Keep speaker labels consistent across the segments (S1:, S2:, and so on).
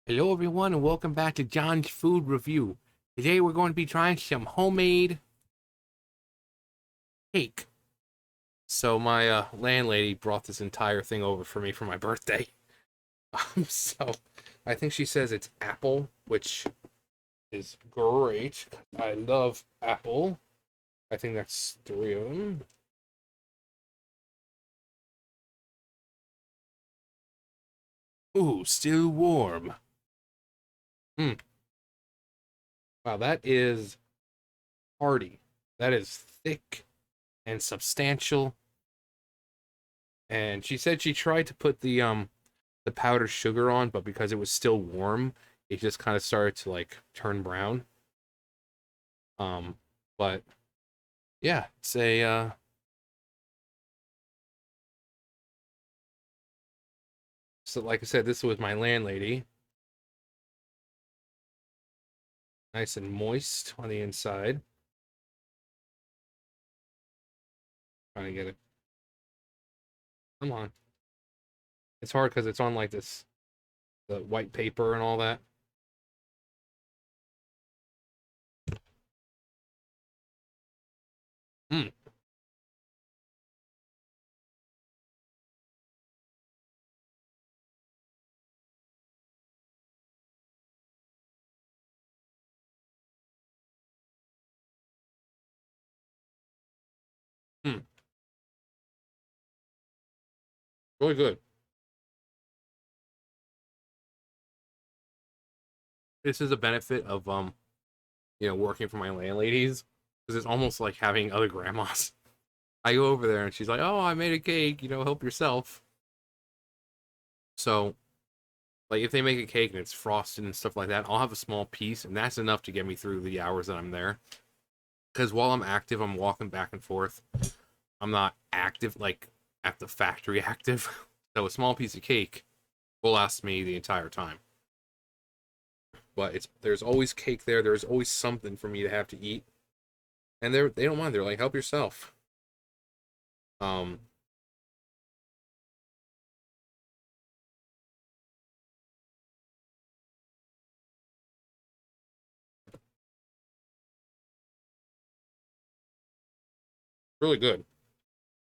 S1: Hello everyone and welcome back to John's Food Review. Today we're going to be trying some homemade cake. So my landlady brought this entire thing over for me for my birthday. So I think she says it's apple, which is great. I love apple. I think that's three of them. Ooh, still warm. Hmm. Wow, that is hearty. That is thick and substantial. And she said she tried to put the powdered sugar on, but because it was still warm, it just kind of started to like turn brown. Um, but yeah, it's a so like I said, this was my landlady, nice and moist on the inside. Trying to get it. Come on, it's hard because it's on like this the white paper and all that. Hmm. Hmm. Really good. This is a benefit of working for my landladies because it's almost like having other grandmas. I go over there and she's like, "Oh, I made a cake. Help yourself." So like if they make a cake and it's frosted and stuff like that, I'll have a small piece, and that's enough to get me through the hours that I'm there. Because while I'm active, I'm walking back and forth. I'm not active like at the factory active. So a small piece of cake will last me the entire time. But it's there's always cake there. There's always something for me to have to eat, and they don't mind. They're like, help yourself. Um, really good.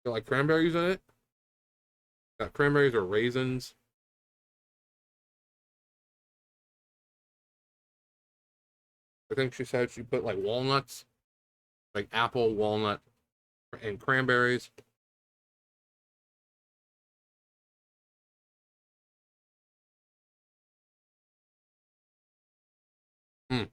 S1: Got like cranberries in it. Got cranberries or raisins. I think she said she put like walnuts, like apple, walnut, and cranberries. Mm,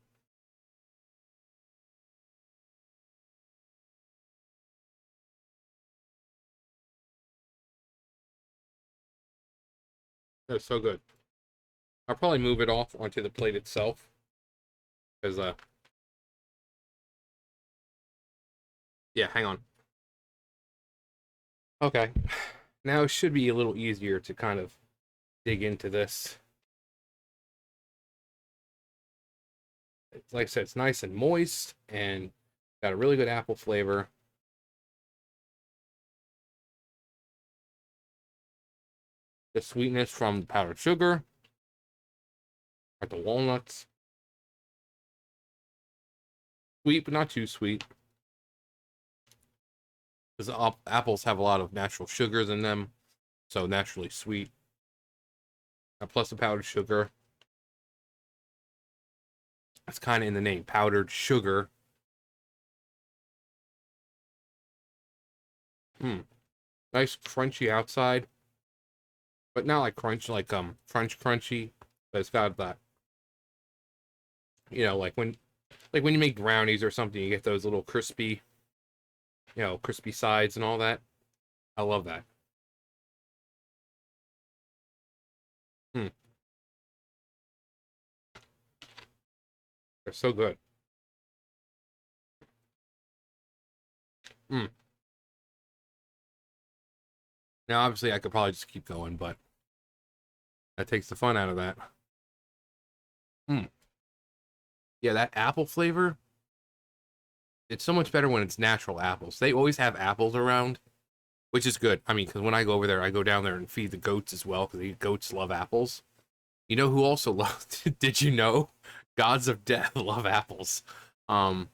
S1: that's so good. I'll probably move it off onto the plate itself because yeah, hang on. Okay. Now it should be a little easier to kind of dig into this. It's, like I said, it's nice and moist and got a really good apple flavor. The sweetness from the powdered sugar, like the walnuts. Sweet, but not too sweet. Because apples have a lot of natural sugars in them, so naturally sweet. Plus the powdered sugar. That's kind of in the name, powdered sugar. Hmm. Nice crunchy outside, but not like crunch, like French crunchy. But it's got that, like when you make brownies or something, you get those little crispy, crispy sides and all that. I love that. Hmm. They're so good. Hmm. Now, obviously, I could probably just keep going, but that takes the fun out of that. Hmm. Yeah, that apple flavor, it's so much better when it's natural apples. They always have apples around, which is good. I mean, because when I go over there, I go down there and feed the goats as well, because the goats love apples. You know who also loved? Did you know? Gods of Death love apples. Um,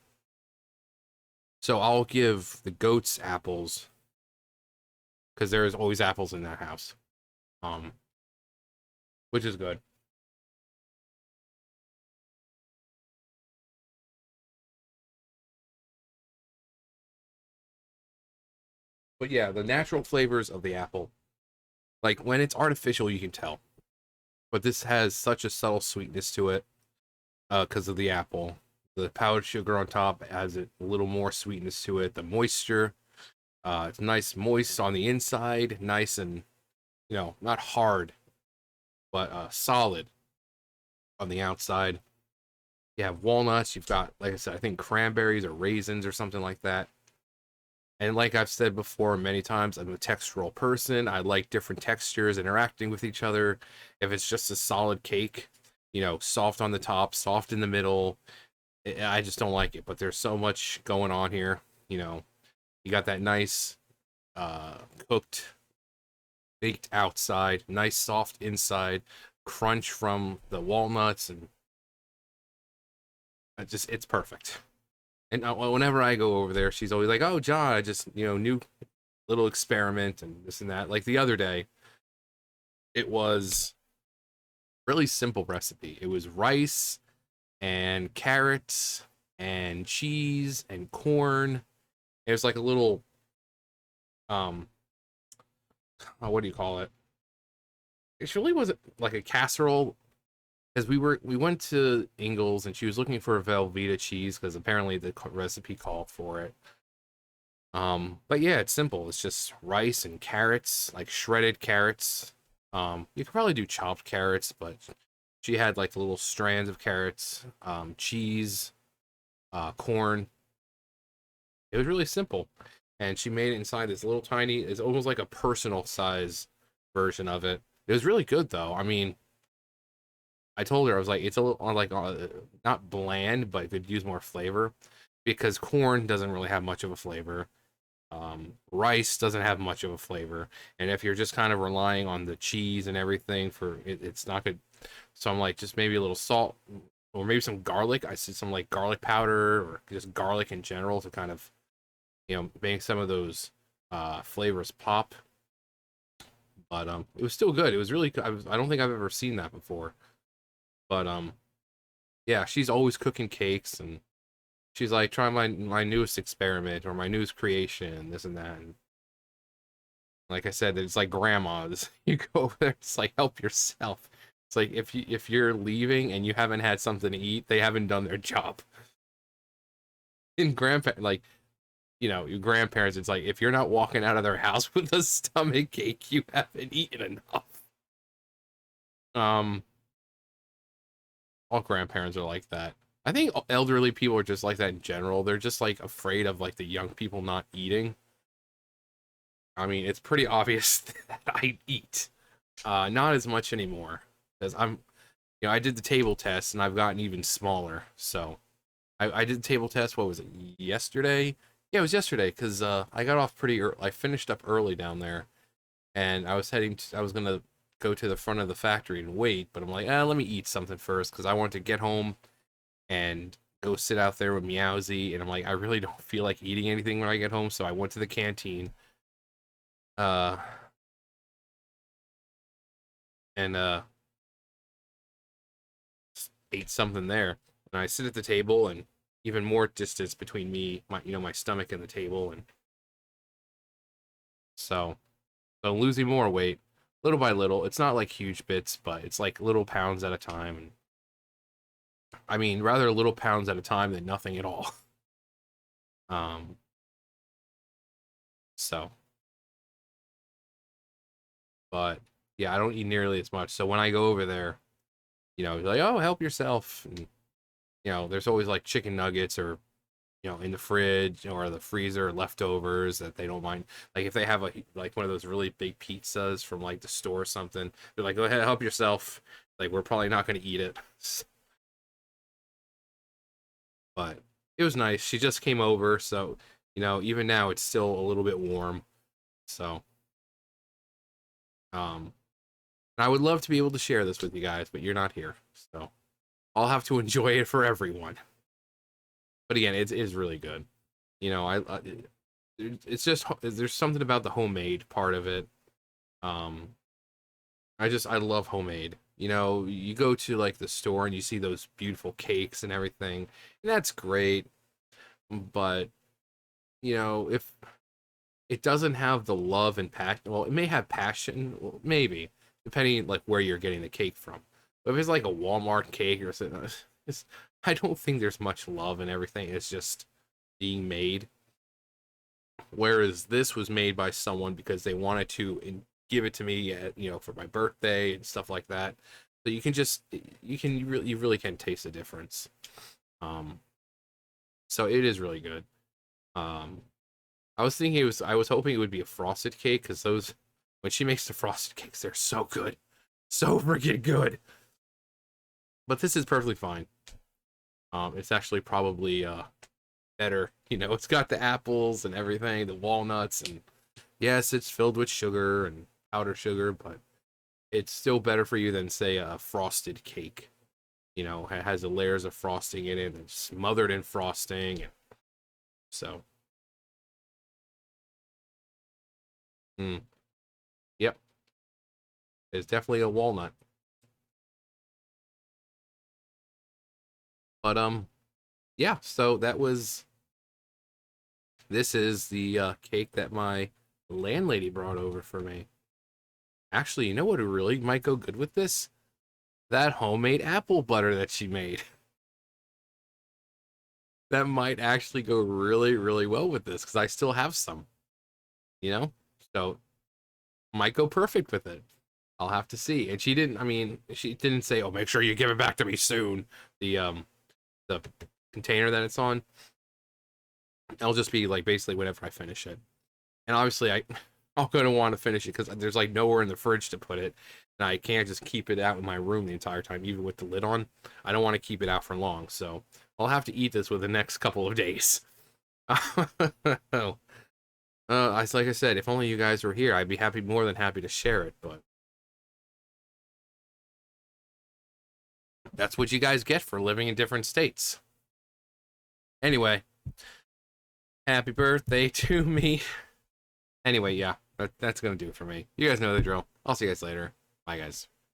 S1: so I'll give the goats apples because there's always apples in that house. Um, which is good. But yeah, the natural flavors of the apple, like when it's artificial, you can tell. But this has such a subtle sweetness to it, because of the apple. The powdered sugar on top adds a little more sweetness to it. The moisture, it's nice, moist on the inside, nice and not hard, but solid on the outside. You have walnuts. You've got, like I said, I think cranberries or raisins or something like that. And like I've said before many times, I'm a textural person. I like different textures interacting with each other. If it's just a solid cake, soft on the top, soft in the middle, I just don't like it. But there's so much going on here. You know, you got that nice uh, cooked, baked outside, nice soft inside, crunch from the walnuts, and it's perfect. And whenever I go over there, she's always like, "Oh, John, I just new little experiment and this and that." Like the other day, it was really simple recipe. It was rice and carrots and cheese and corn. It was like a little um what do you call it? It really wasn't like a casserole because we went to Ingles and she was looking for a Velveeta cheese because apparently the recipe called for it. But yeah, it's simple. It's just rice and carrots, like shredded carrots. You could probably do chopped carrots, but she had like the little strands of carrots, cheese, corn. It was really simple, and she made it inside this little tiny. It's almost like a personal size version of it. It was really good though. I mean, I told her I was like, it's a little like not bland, but it could use more flavor because corn doesn't really have much of a flavor. Rice doesn't have much of a flavor, and if you're just kind of relying on the cheese and everything for it, it's not good. So I'm like, just maybe a little salt or maybe some garlic. I see some like garlic powder or just garlic in general to kind of make some of those flavors pop. But it was still good. It was really I don't think I've ever seen that before. But yeah, she's always cooking cakes and she's like, try my newest experiment or my newest creation, this and that. And like I said, it's like grandma's. You go over there, it's like help yourself. It's like if you're leaving and you haven't had something to eat, they haven't done their job. In grandpa like your grandparents, it's like if you're not walking out of their house with a stomach ache, you haven't eaten enough. Um, all grandparents are like that. I think elderly people are just like that in general. They're just like afraid of like the young people not eating. I mean, it's pretty obvious that I eat. Not as much anymore because I did the table test and I've gotten even smaller. So I did the table test. What was it? Yesterday? Yeah, it was yesterday because I got off pretty early. I finished up early down there, and I was gonna go to the front of the factory and wait, but I'm like, let me eat something first because I want to get home and go sit out there with Meowsy, and I'm like, I really don't feel like eating anything when I get home, so I went to the canteen, uh, and ate something there. And I sit at the table, and even more distance between me, my stomach and the table, and so losing more weight, little by little. It's not like huge bits, but it's like little pounds at a time. And I mean, rather little pounds at a time than nothing at all. Um, so, but yeah, I don't eat nearly as much. So when I go over there, like, oh, help yourself. And, there's always like chicken nuggets or, in the fridge or the freezer leftovers that they don't mind. Like if they have like one of those really big pizzas from like the store or something, they're like, go ahead, help yourself. Like we're probably not going to eat it. But it was nice. She just came over, so even now it's still a little bit warm. So, um, And I would love to be able to share this with you guys, but you're not here, so I'll have to enjoy it for everyone. But again, it is really good. You know, it's just there's something about the homemade part of it. Um, I love homemade. You know, you go to like the store and you see those beautiful cakes and everything, and that's great. But you know, if it doesn't have the love and passion, well, it may have passion, well, maybe depending like where you're getting the cake from. But if it's like a Walmart cake or something, it's, I don't think there's much love and everything. It's just being made. Whereas this was made by someone because they wanted to give it to me, you know, for my birthday and stuff like that. So you can just you really can taste the difference. Um, so it is really good. Um, I was hoping it would be a frosted cake because those when she makes the frosted cakes, they're so good, so freaking good. But this is perfectly fine. It's actually probably better. You know, it's got the apples and everything, the walnuts, and yes, it's filled with sugar and powdered sugar, but it's still better for you than say a frosted cake. You know, it has the layers of frosting in it and smothered in frosting. So, mm, yep, it's definitely a walnut. But yeah. So that was this is the cake that my landlady brought over for me. Actually, you know what really might go good with this? That homemade apple butter that she made. That might actually go really, really well with this because I still have some, you know? So might go perfect with it. I'll have to see. And she didn't, I mean, she didn't say, oh, make sure you give it back to me soon. The container that it's on. It'll just be like basically whenever I finish it. And obviously I'm gonna want to finish it because there's like nowhere in the fridge to put it. And I can't just keep it out in my room the entire time, even with the lid on. I don't want to keep it out for long, so I'll have to eat this within the next couple of days. Like I said, if only you guys were here, I'd be more than happy to share it. But that's what you guys get for living in different states. Anyway, happy birthday to me. Anyway, yeah, that's gonna do it for me. You guys know the drill. I'll see you guys later. Bye, guys.